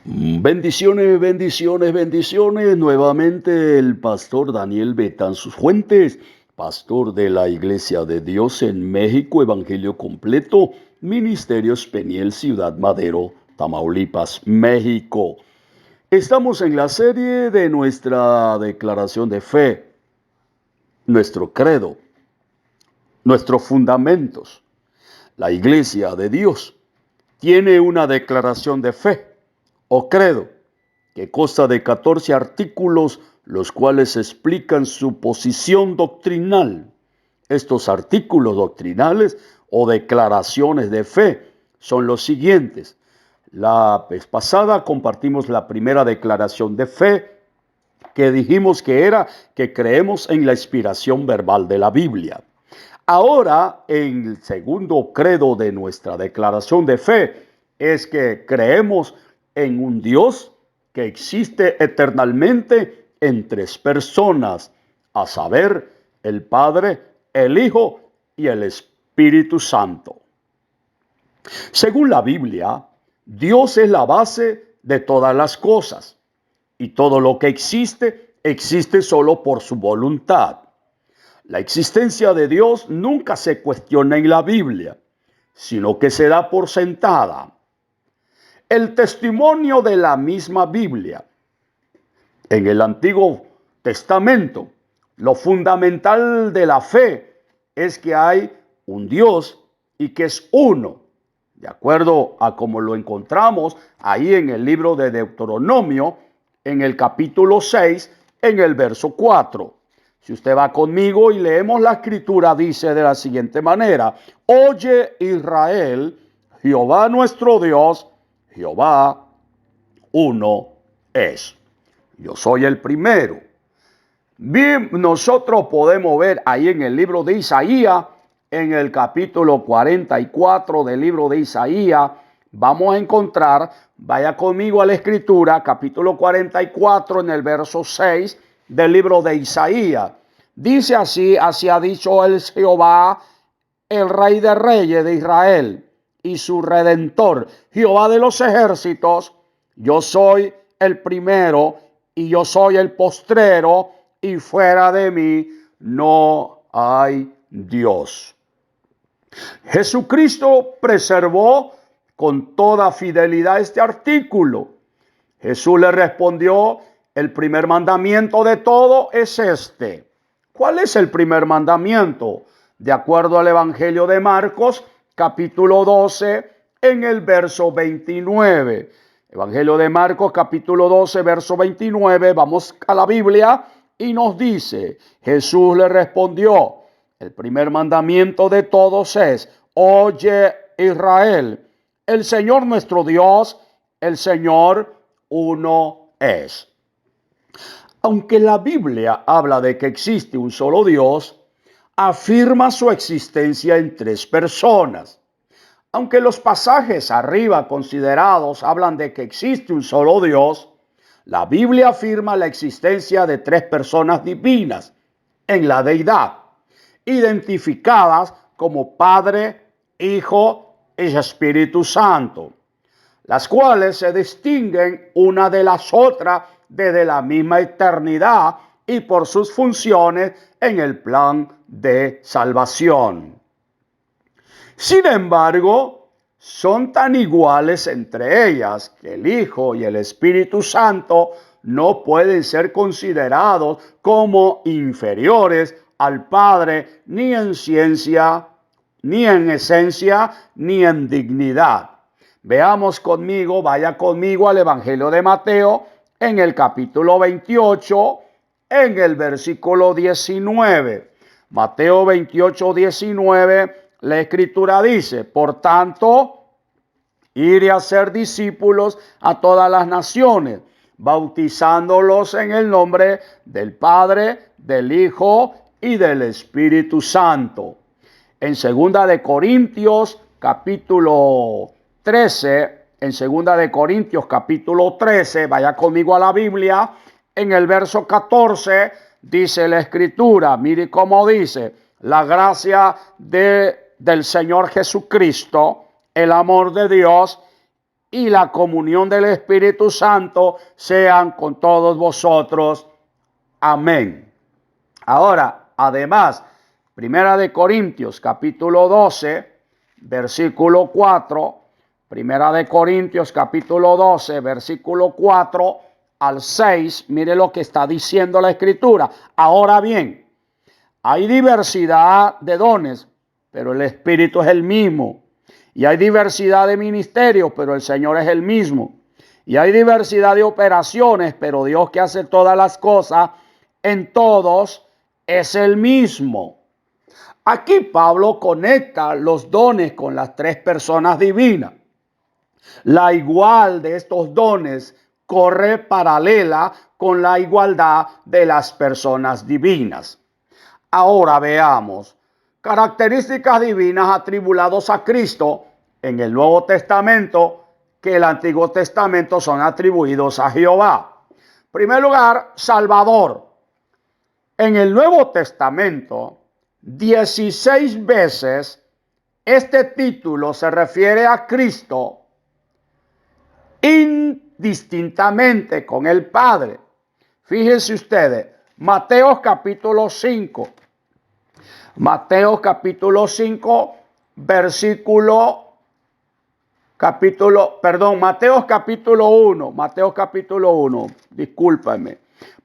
Bendiciones, bendiciones, bendiciones. Nuevamente el pastor Daniel Betanzos Fuentes, pastor de la Iglesia de Dios en México, Evangelio Completo, Ministerios Peniel, Ciudad Madero, Tamaulipas, México. Estamos en la serie de nuestra declaración de fe, nuestro credo, nuestros fundamentos. La Iglesia de Dios tiene una declaración de fe o credo que consta de 14 artículos, los cuales explican su posición doctrinal. Estos artículos doctrinales o declaraciones de fe son los siguientes. La vez pasada compartimos la primera declaración de fe, que dijimos que era que creemos en la inspiración verbal de la Biblia. Ahora, en el segundo credo de nuestra declaración de fe, es que creemos en un Dios que existe eternamente en tres personas, a saber, el Padre, el Hijo y el Espíritu Santo. Según la Biblia, Dios es la base de todas las cosas, y todo lo que existe, existe solo por su voluntad. La existencia de Dios nunca se cuestiona en la Biblia, sino que se da por sentada. El testimonio de la misma Biblia. En el Antiguo Testamento, lo fundamental de la fe es que hay un Dios y que es uno, de acuerdo a como lo encontramos ahí en el libro de Deuteronomio, en el capítulo 6, en el verso 4. Si usted va conmigo y leemos la escritura, dice de la siguiente manera: Oye Israel, Jehová nuestro Dios, Jehová uno es. Yo soy el primero. Bien, nosotros podemos ver ahí en el libro de Isaías, en el capítulo 44 del libro de Isaías, vamos a encontrar, vaya conmigo a la escritura, capítulo 44 en el verso 6 del libro de Isaías. Dice así: así ha dicho el Jehová, el Rey de Reyes de Israel y su Redentor, Jehová de los ejércitos: yo soy el primero y yo soy el postrero, y fuera de mí no hay Dios. Jesucristo preservó con toda fidelidad este artículo. Jesús le respondió: el primer mandamiento de todo es este. ¿Cuál es el primer mandamiento? De acuerdo al Evangelio de Marcos, capítulo 12, en el verso 29. Evangelio de Marcos, capítulo 12, verso 29. Vamos a la Biblia y nos dice: Jesús le respondió: el primer mandamiento de todos es: oye Israel, el Señor nuestro Dios, el Señor uno es. Aunque la Biblia habla de que existe un solo Dios, afirma su existencia en tres personas. Aunque los pasajes arriba considerados hablan de que existe un solo Dios, la Biblia afirma la existencia de tres personas divinas en la deidad, identificadas como Padre, Hijo y Espíritu Santo, las cuales se distinguen una de las otras desde la misma eternidad y por sus funciones en el plan de salvación. Sin embargo, son tan iguales entre ellas que el Hijo y el Espíritu Santo no pueden ser considerados como inferiores al Padre, ni en ciencia, ni en esencia, ni en dignidad. Veamos conmigo, vaya conmigo al Evangelio de Mateo, en el capítulo 28, en el versículo 19. Mateo 28, 19, la Escritura dice: por tanto, ir y hacer discípulos a todas las naciones, bautizándolos en el nombre del Padre, del Hijo y del Espíritu Santo. En 2 de Corintios, capítulo 13, en 2 de Corintios, capítulo 13, vaya conmigo a la Biblia, en el verso 14, dice la Escritura, mire cómo dice: la gracia del Señor Jesucristo, el amor de Dios y la comunión del Espíritu Santo sean con todos vosotros. Amén. Ahora, además, Primera de Corintios, capítulo 12, versículo 4. Primera de Corintios, capítulo 12, versículo 4 al 6. Mire lo que está diciendo la Escritura. Ahora bien, hay diversidad de dones, pero el Espíritu es el mismo. Y hay diversidad de ministerios, pero el Señor es el mismo. Y hay diversidad de operaciones, pero Dios, que hace todas las cosas en todos, es el mismo. Aquí Pablo conecta los dones con las tres personas divinas. La igual de estos dones corre paralela con la igualdad de las personas divinas. Ahora veamos características divinas atribuladas a Cristo en el Nuevo Testamento que el Antiguo Testamento son atribuidos a Jehová. En primer lugar, Salvador. En el Nuevo Testamento, 16 veces este título se refiere a Cristo indistintamente con el Padre. Fíjense ustedes, Mateo capítulo 5. Mateo capítulo 5, Mateo capítulo 1, discúlpame.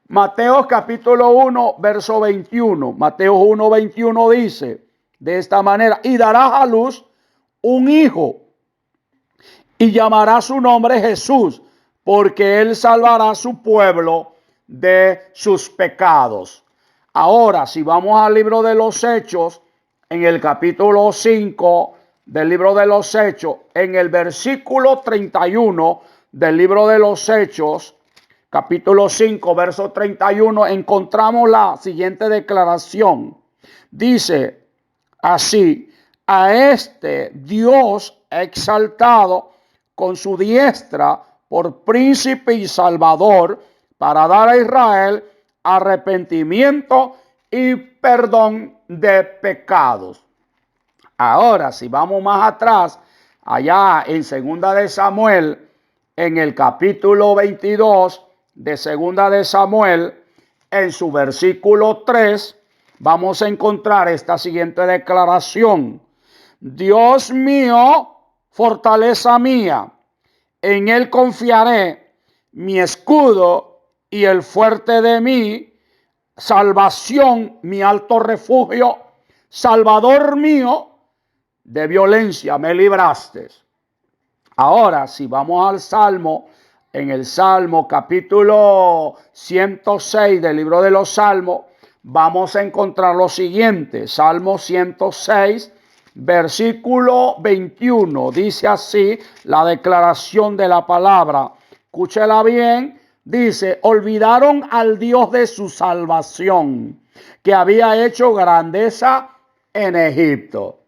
Mateo capítulo 1, verso 21. Mateo 1, 21 dice de esta manera: y darás a luz un hijo, y llamará su nombre Jesús, porque él salvará a su pueblo de sus pecados. Ahora, si vamos al libro de los Hechos, en el capítulo 5 del libro de los Hechos, en el versículo 31 del libro de los Hechos, capítulo 5, verso 31, encontramos la siguiente declaración. Dice así: a este Dios ha exaltado con su diestra por príncipe y salvador, para dar a Israel arrepentimiento y perdón de pecados. Ahora, si vamos más atrás, allá en Segunda de Samuel, en el capítulo 22 de Segunda de Samuel, en su versículo 3, vamos a encontrar esta siguiente declaración: Dios mío, fortaleza mía, en él confiaré, mi escudo y el fuerte de mí, salvación, mi alto refugio, Salvador mío, de violencia me libraste. Ahora, si vamos al Salmo, en el Salmo capítulo 106 del libro de los Salmos, vamos a encontrar lo siguiente. Salmo 106, versículo 21. Dice así la declaración de la palabra. Escúchela bien. Dice: olvidaron al Dios de su salvación, que había hecho grandeza en Egipto.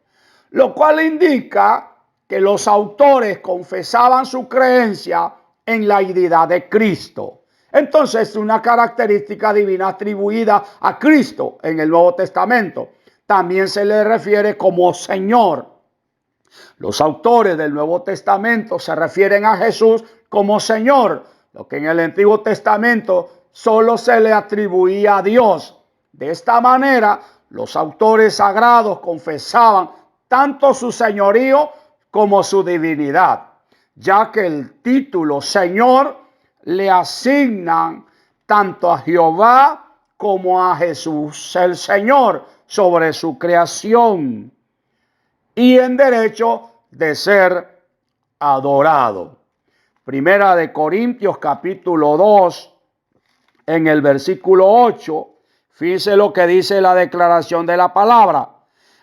Lo cual indica que los autores confesaban su creencia en la deidad de Cristo. Entonces, es una característica divina atribuida a Cristo en el Nuevo Testamento. También se le refiere como Señor. Los autores del Nuevo Testamento se refieren a Jesús como Señor, lo que en el Antiguo Testamento solo se le atribuía a Dios. De esta manera, los autores sagrados confesaban tanto su señorío como su divinidad, ya que el título Señor le asignan tanto a Jehová como a Jesús el Señor sobre su creación y en derecho de ser adorado. Primera de Corintios capítulo 2, en el versículo 8, fíjense lo que dice la declaración de la palabra: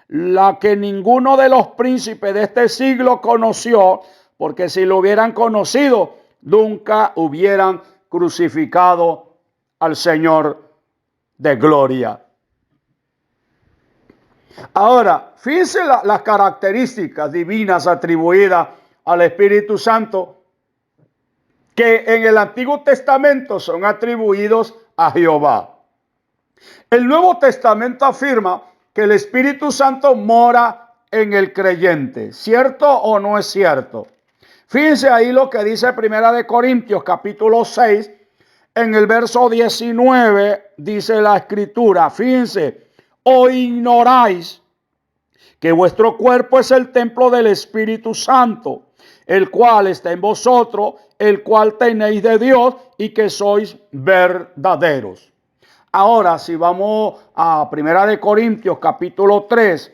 la que ninguno de los príncipes de este siglo conoció, porque si lo hubieran conocido, nunca hubieran crucificado al Señor de gloria. Ahora, fíjense las características divinas atribuidas al Espíritu Santo, que en el Antiguo Testamento son atribuidos a Jehová. El Nuevo Testamento afirma que el Espíritu Santo mora en el creyente. ¿Cierto o no es cierto? Fíjense ahí lo que dice Primera de Corintios capítulo 6, en el verso 19 dice la escritura, fíjense, o ignoráis que vuestro cuerpo es el templo del Espíritu Santo, el cual está en vosotros, el cual tenéis de Dios y que sois verdaderos. Ahora, si vamos a Primera de Corintios capítulo 3,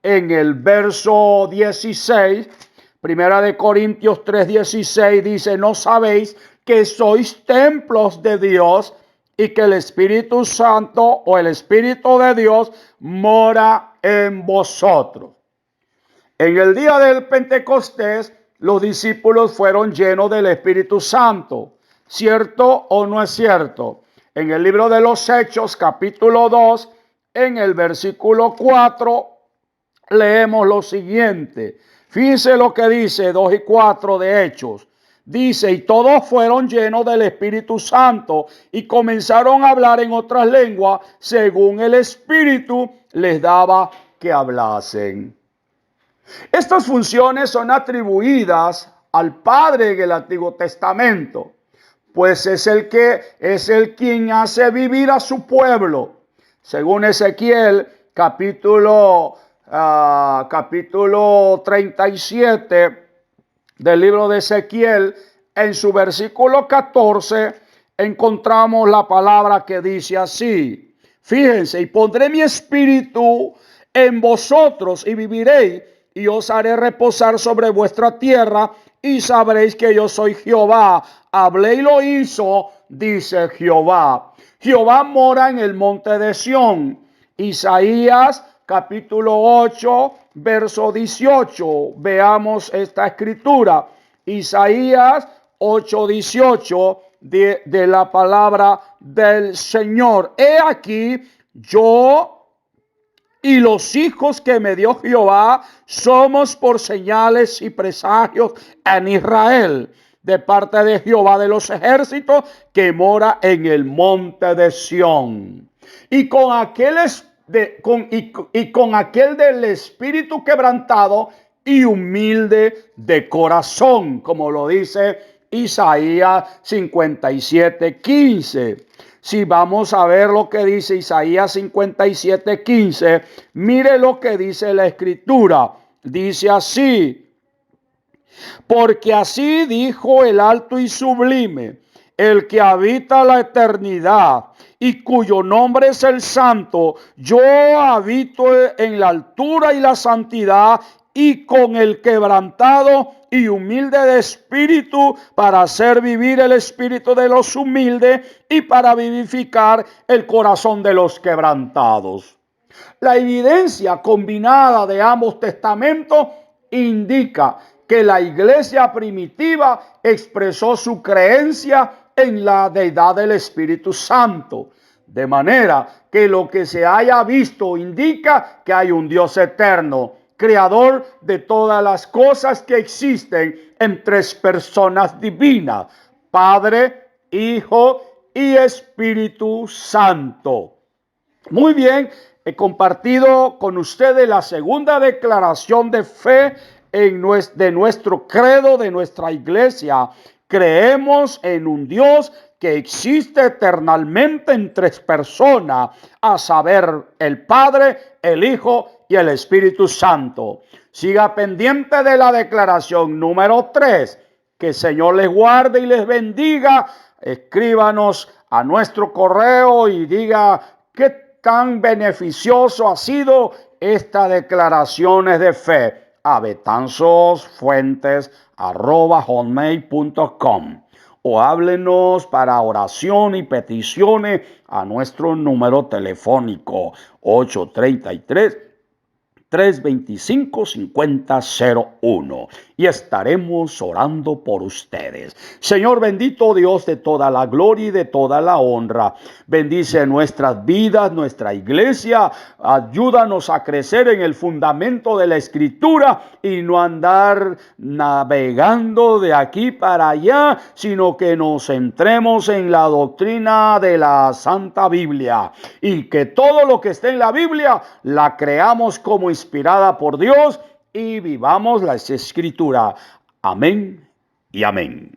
en el verso 16, Primera de Corintios 3:16 dice, ¿no sabéis que sois templos de Dios y que el Espíritu Santo o el Espíritu de Dios mora en vosotros? En el día del Pentecostés, los discípulos fueron llenos del Espíritu Santo. ¿Cierto o no es cierto? En el libro de los Hechos, capítulo 2, en el versículo 4, leemos lo siguiente. Fíjense lo que dice 2 y 4 de Hechos. Dice, y todos fueron llenos del Espíritu Santo y comenzaron a hablar en otras lenguas según el Espíritu les daba que hablasen. Estas funciones son atribuidas al Padre en el Antiguo Testamento, pues es el quien hace vivir a su pueblo. Según Ezequiel, capítulo 37 del libro de Ezequiel, en su versículo 14, encontramos la palabra que dice así. Fíjense, y pondré mi espíritu en vosotros y viviréis, y os haré reposar sobre vuestra tierra, y sabréis que yo soy Jehová. Hablé y lo hizo, dice Jehová. Jehová mora en el monte de Sión. Isaías capítulo 8, verso 18. Veamos esta escritura. Isaías 8:18 de la palabra del Señor. He aquí, yo y los hijos que me dio Jehová somos por señales y presagios en Israel, de parte de Jehová de los ejércitos, que mora en el monte de Sión. Y con aquel del espíritu quebrantado y humilde de corazón, como lo dice Isaías 57:15. Si vamos a ver lo que dice Isaías 57:15, mire lo que dice la escritura. Dice así, porque así dijo el alto y sublime, el que habita la eternidad y cuyo nombre es el Santo. Yo habito en la altura y la santidad y con el quebrantado y humilde de espíritu, para hacer vivir el espíritu de los humildes y para vivificar el corazón de los quebrantados. La evidencia combinada de ambos testamentos indica que la iglesia primitiva expresó su creencia en la deidad del Espíritu Santo, de manera que lo que se haya visto indica que hay un Dios eterno, creador de todas las cosas que existen en tres personas divinas: Padre, Hijo y Espíritu Santo. Muy bien, he compartido con ustedes la segunda declaración de fe de nuestro credo, de nuestra iglesia. Creemos en un Dios que existe eternamente en tres personas, a saber, el Padre, el Hijo y el Espíritu Santo. Siga pendiente de la declaración número 3. Que el Señor les guarde y les bendiga. Escríbanos a nuestro correo y diga qué tan beneficioso ha sido estas declaraciones de fe a betanzosfuentes@hotmail.com, o háblenos para oración y peticiones a nuestro número telefónico 833-325-5001, y estaremos orando por ustedes. Señor bendito, Dios de toda la gloria y de toda la honra, bendice nuestras vidas, nuestra iglesia. Ayúdanos a crecer en el fundamento de la Escritura y no andar navegando de aquí para allá, sino que nos centremos en la doctrina de la Santa Biblia, y que todo lo que esté en la Biblia la creamos como inspirada por Dios y vivamos las Escrituras. Amén y amén.